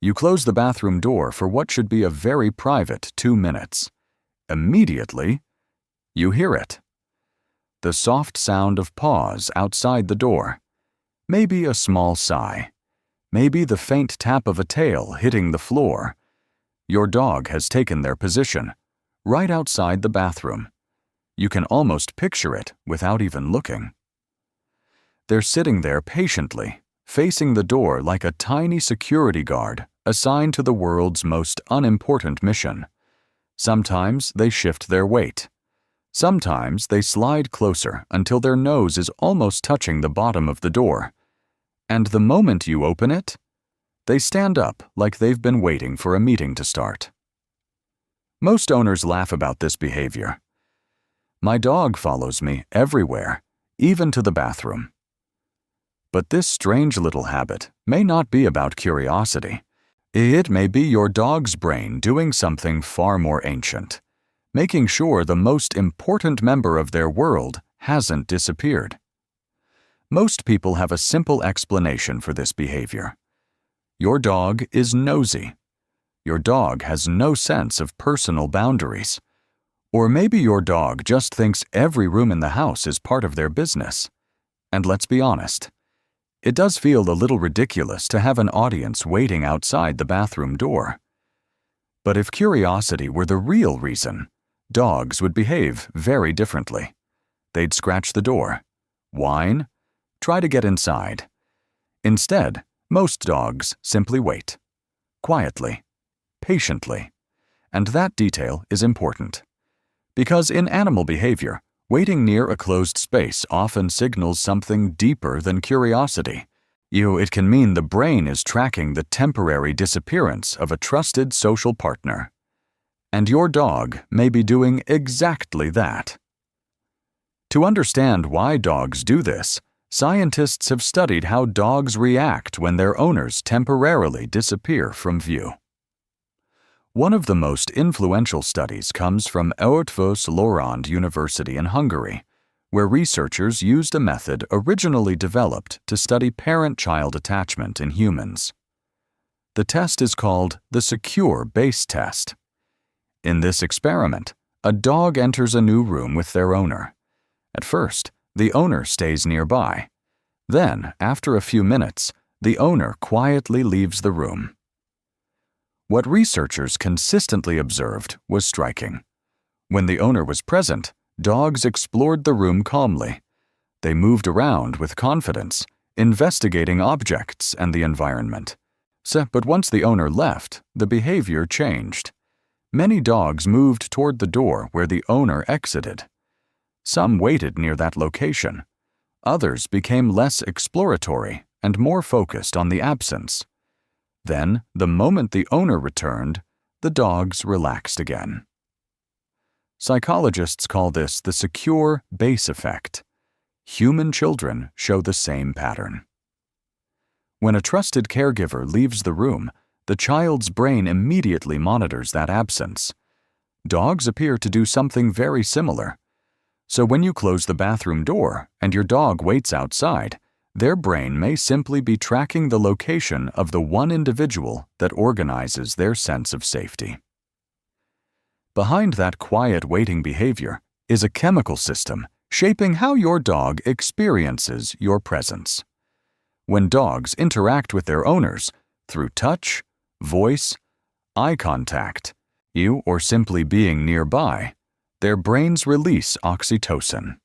You close the bathroom door for what should be a very private 2 minutes. Immediately, you hear it. The soft sound of paws outside the door. Maybe a small sigh. Maybe the faint tap of a tail hitting the floor. Your dog has taken their position, right outside the bathroom. You can almost picture it without even looking. They're sitting there patiently, facing the door like a tiny security guard assigned to the world's most unimportant mission. Sometimes they shift their weight. Sometimes they slide closer until their nose is almost touching the bottom of the door. And the moment you open it, they stand up like they've been waiting for a meeting to start. Most owners laugh about this behavior. My dog follows me everywhere, even to the bathroom. But this strange little habit may not be about curiosity. It may be your dog's brain doing something far more ancient, making sure the most important member of their world hasn't disappeared. Most people have a simple explanation for this behavior. Your dog is nosy. Your dog has no sense of personal boundaries. Or maybe your dog just thinks every room in the house is part of their business. And let's be honest, it does feel a little ridiculous to have an audience waiting outside the bathroom door. But if curiosity were the real reason, dogs would behave very differently. They'd scratch the door, whine, try to get inside. Instead, most dogs simply wait, quietly, patiently. And that detail is important. Because in animal behavior, waiting near a closed space often signals something deeper than curiosity. It can mean the brain is tracking the temporary disappearance of a trusted social partner. And your dog may be doing exactly that. To understand why dogs do this, scientists have studied how dogs react when their owners temporarily disappear from view. One of the most influential studies comes from Eötvös Loránd University in Hungary, where researchers used a method originally developed to study parent-child attachment in humans. The test is called the secure base test. In this experiment, a dog enters a new room with their owner. At first, the owner stays nearby. Then, after a few minutes, the owner quietly leaves the room. What researchers consistently observed was striking. When the owner was present, dogs explored the room calmly. They moved around with confidence, investigating objects and the environment. But once the owner left, the behavior changed. Many dogs moved toward the door where the owner exited. Some waited near that location. Others became less exploratory and more focused on the absence. Then, the moment the owner returned, the dogs relaxed again. Psychologists call this the secure base effect. Human children show the same pattern. When a trusted caregiver leaves the room, the child's brain immediately monitors that absence. Dogs appear to do something very similar. So when you close the bathroom door and your dog waits outside, their brain may simply be tracking the location of the one individual that organizes their sense of safety. Behind that quiet waiting behavior is a chemical system shaping how your dog experiences your presence. When dogs interact with their owners through touch, voice, eye contact, or simply being nearby, their brains release oxytocin.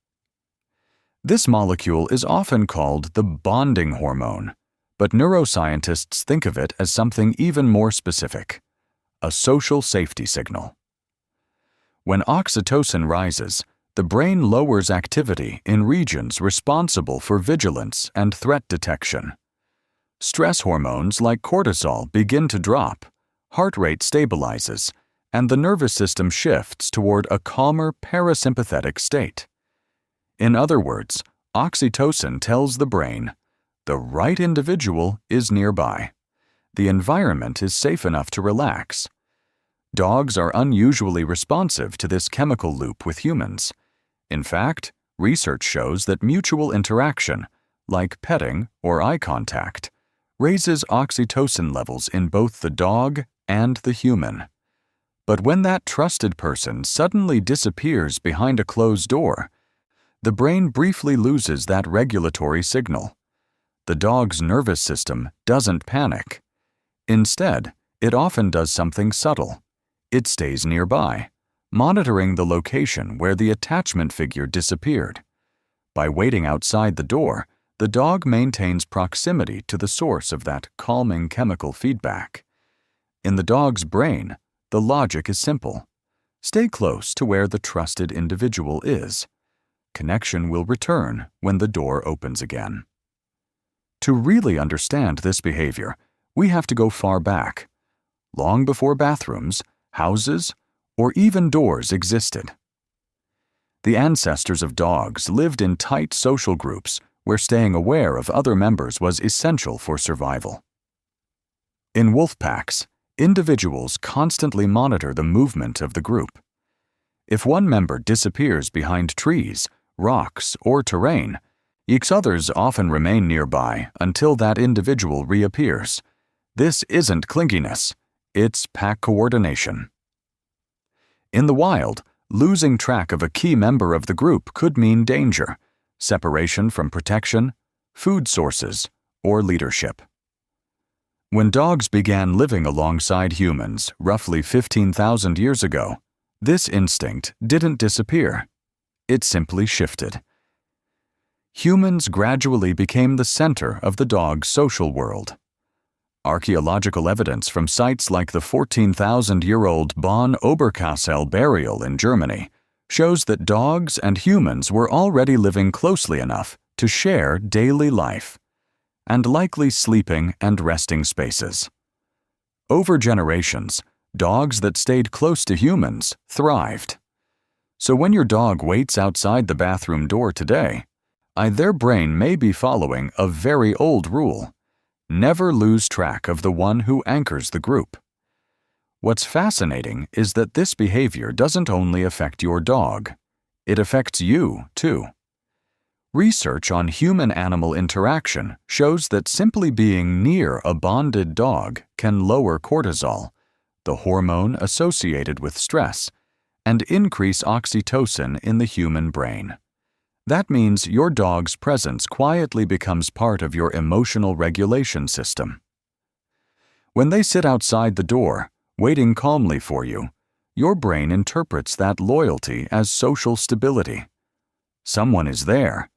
This molecule is often called the bonding hormone, but neuroscientists think of it as something even more specific, a social safety signal. When oxytocin rises, the brain lowers activity in regions responsible for vigilance and threat detection. Stress hormones like cortisol begin to drop, heart rate stabilizes, and the nervous system shifts toward a calmer parasympathetic state. In other words, oxytocin tells the brain, the right individual is nearby. The environment is safe enough to relax. Dogs are unusually responsive to this chemical loop with humans. In fact, research shows that mutual interaction, like petting or eye contact, raises oxytocin levels in both the dog and the human. But when that trusted person suddenly disappears behind a closed door, the brain briefly loses that regulatory signal. The dog's nervous system doesn't panic. Instead, it often does something subtle. It stays nearby, monitoring the location where the attachment figure disappeared. By waiting outside the door, the dog maintains proximity to the source of that calming chemical feedback. In the dog's brain, the logic is simple. Stay close to where the trusted individual is. Connection will return when the door opens again. To really understand this behavior, we have to go far back, long before bathrooms, houses, or even doors existed. The ancestors of dogs lived in tight social groups where staying aware of other members was essential for survival. In wolf packs, individuals constantly monitor the movement of the group. If one member disappears behind trees, rocks, or terrain, others often remain nearby until that individual reappears. This isn't clinginess, it's pack coordination. In the wild, losing track of a key member of the group could mean danger, separation from protection, food sources, or leadership. When dogs began living alongside humans roughly 15,000 years ago, this instinct didn't disappear. It simply shifted. Humans gradually became the center of the dog's social world. Archaeological evidence from sites like the 14,000-year-old Bonn Oberkassel burial in Germany shows that dogs and humans were already living closely enough to share daily life, and likely sleeping and resting spaces. Over generations, dogs that stayed close to humans thrived. So when your dog waits outside the bathroom door today, their brain may be following a very old rule: never lose track of the one who anchors the group. What's fascinating is that this behavior doesn't only affect your dog, it affects you too. Research on human-animal interaction shows that simply being near a bonded dog can lower cortisol, the hormone associated with stress, and increase oxytocin in the human brain. That means your dog's presence quietly becomes part of your emotional regulation system. When they sit outside the door, waiting calmly for you, your brain interprets that loyalty as social stability. Someone is there.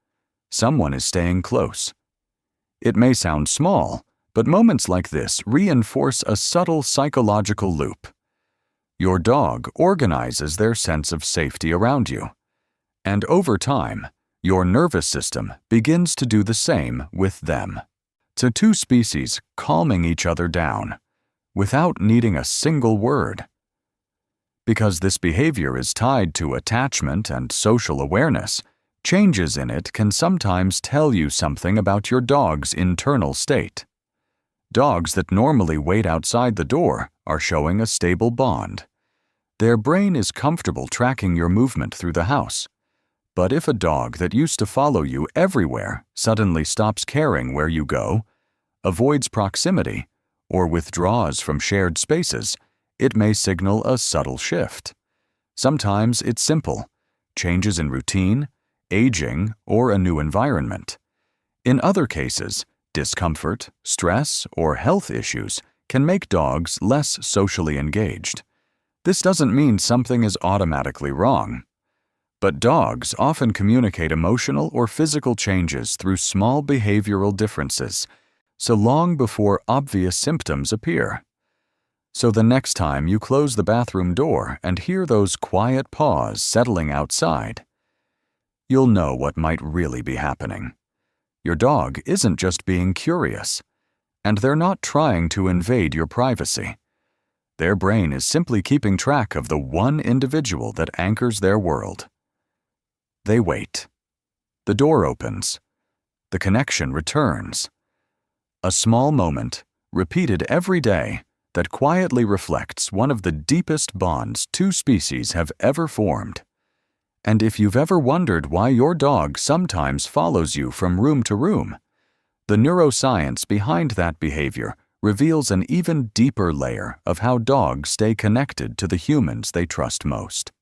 Someone is staying close. It may sound small, but moments like this reinforce a subtle psychological loop. Your dog organizes their sense of safety around you. And over time, your nervous system begins to do the same with them. To two species calming each other down, without needing a single word. Because this behavior is tied to attachment and social awareness, changes in it can sometimes tell you something about your dog's internal state. Dogs that normally wait outside the door are showing a stable bond. Their brain is comfortable tracking your movement through the house. But if a dog that used to follow you everywhere suddenly stops caring where you go, avoids proximity, or withdraws from shared spaces, it may signal a subtle shift. Sometimes it's simple: changes in routine, aging, or a new environment. In other cases, discomfort, stress, or health issues can make dogs less socially engaged. This doesn't mean something is automatically wrong. But dogs often communicate emotional or physical changes through small behavioral differences, so long before obvious symptoms appear. So the next time you close the bathroom door and hear those quiet paws settling outside, you'll know what might really be happening. Your dog isn't just being curious, and they're not trying to invade your privacy. Their brain is simply keeping track of the one individual that anchors their world. They wait. The door opens. The connection returns. A small moment, repeated every day, that quietly reflects one of the deepest bonds two species have ever formed. And if you've ever wondered why your dog sometimes follows you from room to room, The neuroscience behind that behavior reveals an even deeper layer of how dogs stay connected to the humans they trust most.